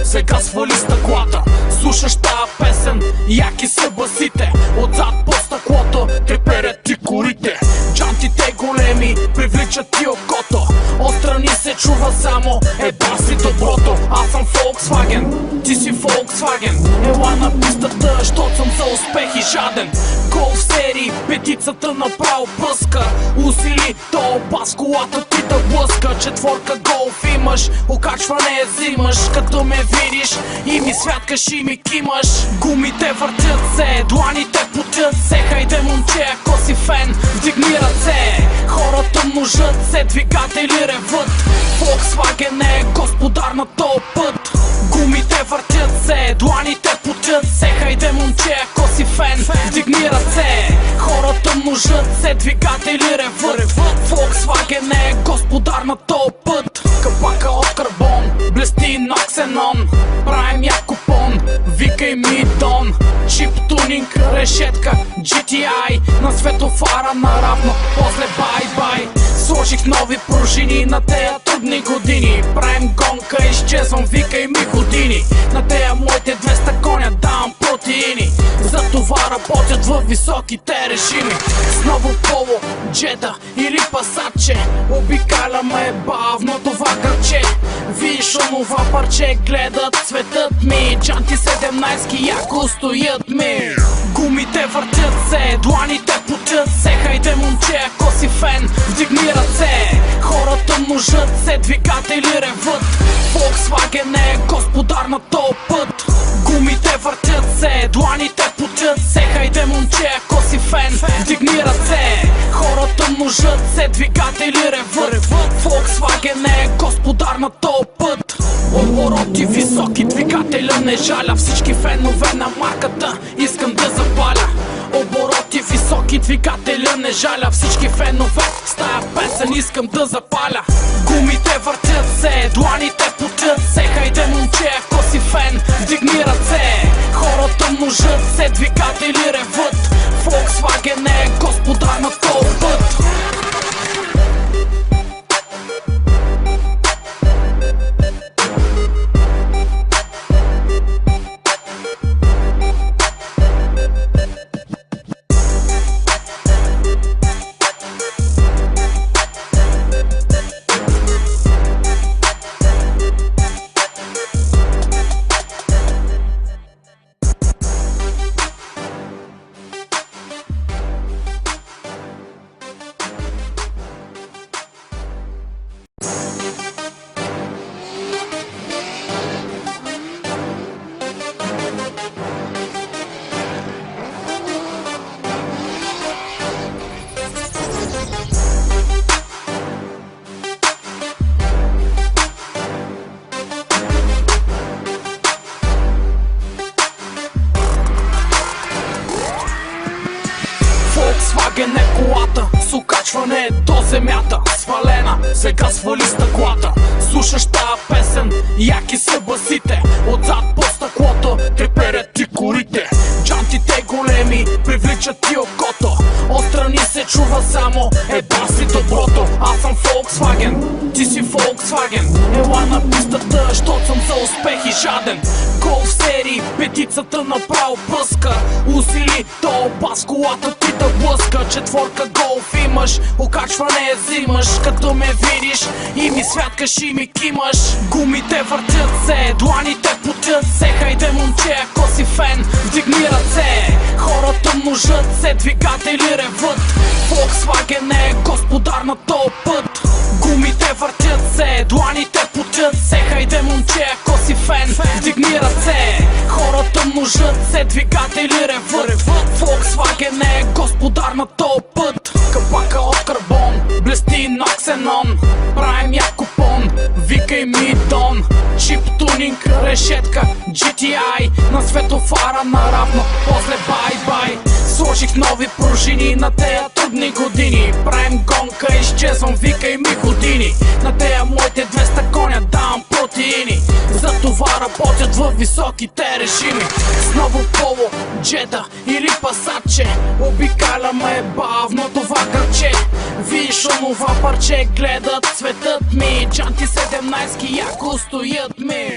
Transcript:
сега свали стъклата. Слушаш тая песен, яки са басите. Отзад по стъклото треперят ти корите. Джантите големи привличат ти окото. Отстрани се чува само баси доброто. Аз съм Volkswagen, ти си Volkswagen. Ела на пистата, щото съм за успех и жаден. Голф серии, петицата направо пръска. Усили то бас, колата ти да блъска. Четворка голф имаш, окачване взимаш. Като ме видиш и ми святкаш и ми кимаш. Гумите въртят се, дланите потят се. Хайде момче, ако си фен, вдигни ръце. Хората мъжат се, двигатели ревът. Volkswagen е господар на тоя път. Гумите въртят се, дланите потят се. Хайде момче, ако си фен, вдигни ръце. Хората мъжат се, двигатели ревът. Volkswagen е господар на тоя път. Капака от карбон, блести на ксенон. Правим як купон, викай ми Дон. Чип тунинг, решетка, GTI. На светофара наравно, после бай-бай. Сложих нови пружини на тея трудни години. Правим гонка, изчезвам, викай ми години. На тея моите 200 коня давам протеини. Затова работят в високите режими. С ново поло, джета или пасаче. Обикаляме бавно това гърче. Виж онова парче, гледат светът ми. Джанти 17 яко стоят ми. Гумите въртят се, дланите потят се. Хайде момче, ако си фен, вдигни ръце. Хората мъжат се, двигатели ревът. Volkswagen е господар на тоя път. Гумите въртят се, дланите потят се. Хайде момче, ако си фен, вдигни ръце. Хората мъжат се, двигатели ревът. Volkswagen е господар на тоя път. Обороти високи, двигателя не жаля. Всички фенове на марката искам да запаля. Обороти високи, двигателя не жаля. Всички фенове с тая песен искам да запаля. Гумите въртят се, дланите потят се. Хайде момче, ако си фен, вдигни ръце. Хората мъжат се, двигатели ревът. Volkswagen е господар на тоя път. Volkswagen е колата, с окачване до земята. Свалена, сега свали стъклата. Слушаш тая песен, яки са басите. Отзад по стъклото треперят ти корите. Джантите големи привличат ти окото. Отстрани се чува само баси доброто. Аз съм Volkswagen, ти си Volkswagen. Ела на пистата, щото съм за успех и жаден. Голф серии, петицата направо пръска. Усили то бас, колата ти да блъска. Четворка голф имаш, окачване взимаш. Като ме видиш и ми святкаш и ми кимаш. Гумите въртят се, дланите потят се. Хайде момче, ако си фен, вдигни ръце. Хората мъжат се, двигатели ревът. Volkswagen е господар на тоя път. Гумите въртят се, дланите потят се. Хайде момче, ако си фен, вдигни ръце. Хората мъжат се, двигатели ревът. Volkswagen е господар на тоя път. Капака от карбон, блести на ксенон. Правим як купон, викай ми Дон. Чип тунинг, решетка, GTI. На светофара наравно, после бай-бай. Сложих нови пружини на тея трудни години. Правим гонка, изчезвам, викай ми години. На тея моите 200 коня давам протеини. Затова работят в високите режими. С ново поло, джета или пасаче. Обикаляме бавно това гърче. Виж онова парче, гледат светът ми. Джанти 17 яко стоят ми.